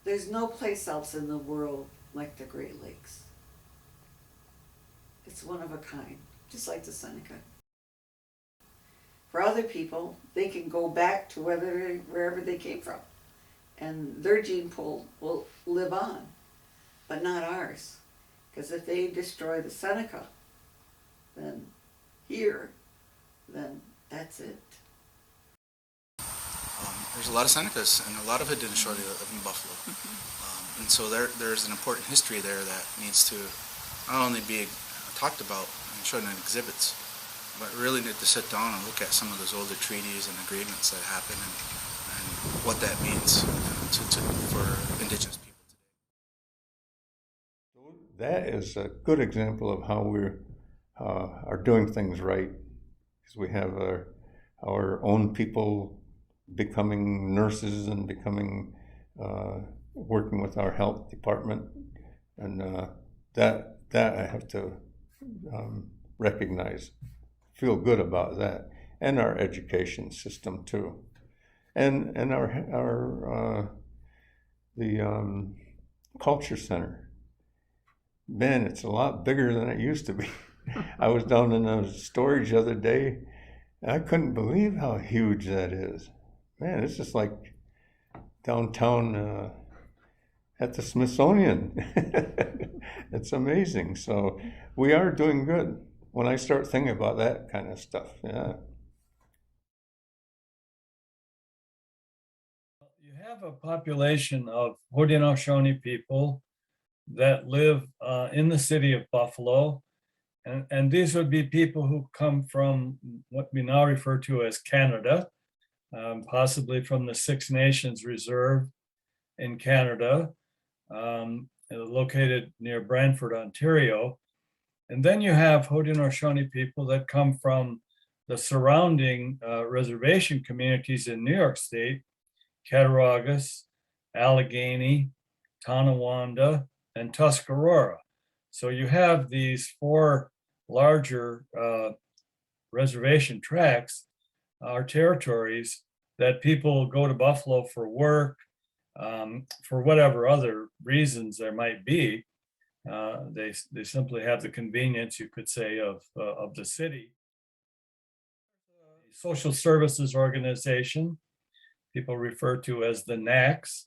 There's no place else in the world like the Great Lakes. It's one of a kind, just like the Seneca. For other people, they can go back to wherever they came from, and their gene pool will live on, but not ours. Because if they destroy the Seneca, then here, then that's it. There's a lot of Senecas and a lot of Haudenosaunee that live in Buffalo. And so there's an important history there that needs to not only be talked about and shown in exhibits, but really need to sit down and look at some of those older treaties and agreements that happen and what that means for Indigenous people today. That is a good example of how we are doing things right, because we have our own people becoming nurses and becoming working with our health department, and that I have to recognize, feel good about that, and our education system too, and our the culture center. Man, it's a lot bigger than it used to be. I was down in the storage the other day, and I couldn't believe how huge that is. Man, it's just like downtown at the Smithsonian. It's amazing. So we are doing good when I start thinking about that kind of stuff. Yeah. You have a population of Haudenosaunee people that live in the city of Buffalo. And these would be people who come from what we now refer to as Canada, possibly from the Six Nations Reserve in Canada, located near Brantford, Ontario. And then you have Haudenosaunee people that come from the surrounding reservation communities in New York State, Cattaraugus, Allegheny, Tonawanda, and Tuscarora. So you have these four larger reservation tracts, our territories, that people go to Buffalo for work, for whatever other reasons there might be. They simply have the convenience, you could say, of the city. Social services organization, people refer to as the NACS,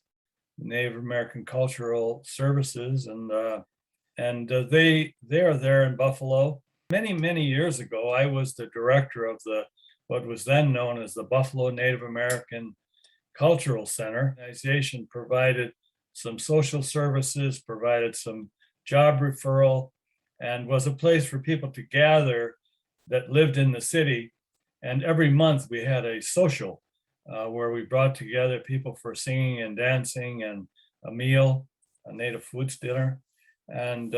Native American Cultural Services, and they are there in Buffalo. Many years ago, I was the director of what was then known as the Buffalo Native American Cultural Center. The organization provided some social services, provided some job referral, and was a place for people to gather that lived in the city. And every month we had a social where we brought together people for singing and dancing and a meal, a native foods dinner. And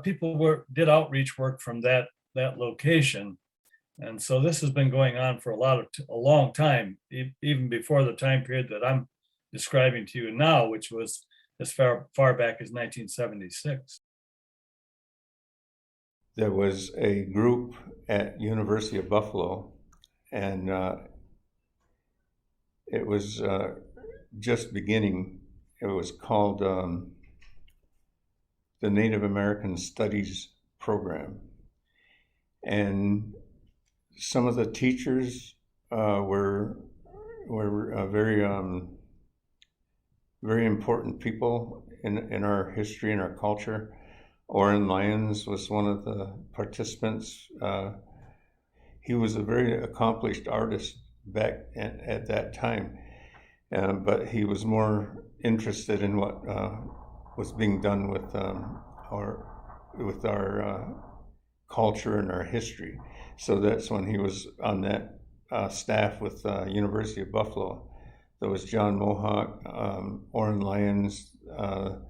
people did outreach work from that location. And so this has been going on for a long time, even before the time period that I'm describing to you now, which was as far back as 1976. There was a group at University of Buffalo, and it was just beginning. It was called the Native American Studies Program, and some of the teachers were very important people in our history and our culture. Orrin Lyons was one of the participants. He was a very accomplished artist back at that time, but he was more interested in what was being done with our culture and our history. So that's when he was on that staff with University of Buffalo. There was John Mohawk, Orrin Lyons, and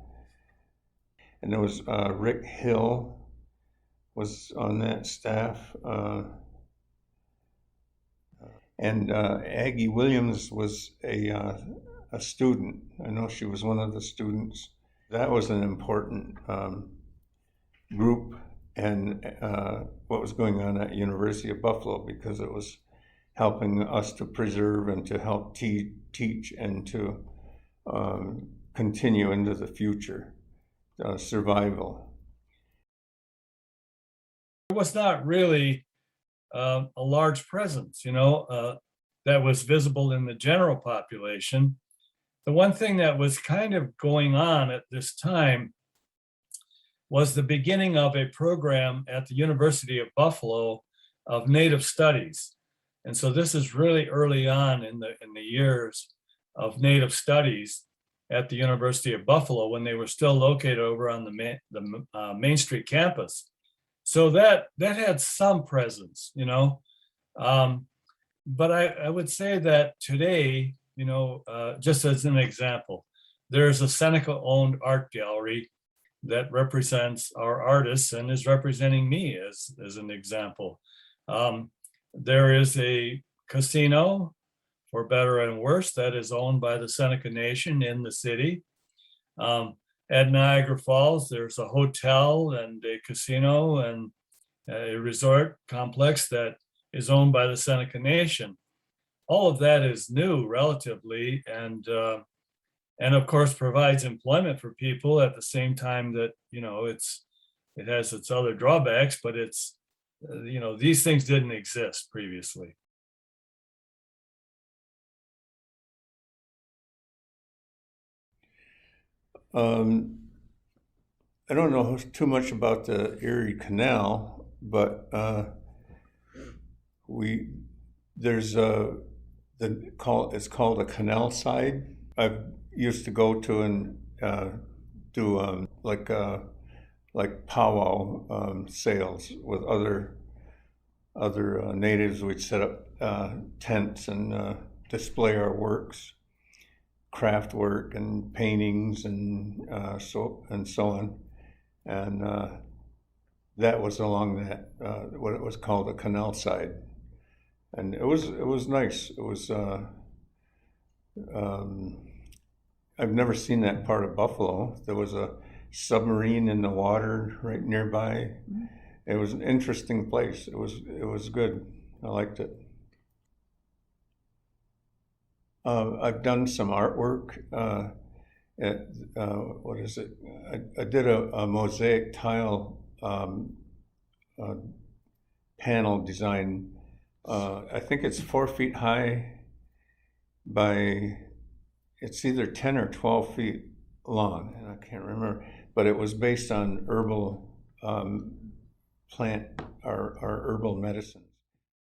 there was Rick Hill was on that staff. And Aggie Williams was a student. I know she was one of the students. That was an important group and what was going on at University of Buffalo, because it was helping us to preserve and to help teach and to continue into the future, survival. There was not really a large presence, that was visible in the general population. The one thing that was kind of going on at this time was the beginning of a program at the University of Buffalo of Native Studies. And so this is really early on in the years of Native Studies at the University of Buffalo, when they were still located over on the Main Street campus. So that had some presence, but I would say that today, just as an example, there's a Seneca-owned art gallery that represents our artists and is representing me as an example. There is a casino, for better and worse, that is owned by the Seneca Nation in the city. At Niagara Falls, there's a hotel and a casino and a resort complex that is owned by the Seneca Nation. All of that is new relatively, and of course provides employment for people at the same time that, it has its other drawbacks, but it's, these things didn't exist previously. I don't know too much about the Erie Canal, but it's called a canal side. I used to go to and do like powwow sales with other natives. We'd set up tents and display our works, craft work and paintings and so on, and that was along that what it was called, the canal side, and it was nice. It was I've never seen that part of Buffalo. There was a submarine in the water right nearby. It was an interesting place. It was good. I liked it. I've done some artwork at what is it? I did a mosaic tile panel design. I think it's 4 feet high by, it's either 10 or 12 feet long, and I can't remember, but it was based on herbal plant or herbal medicine.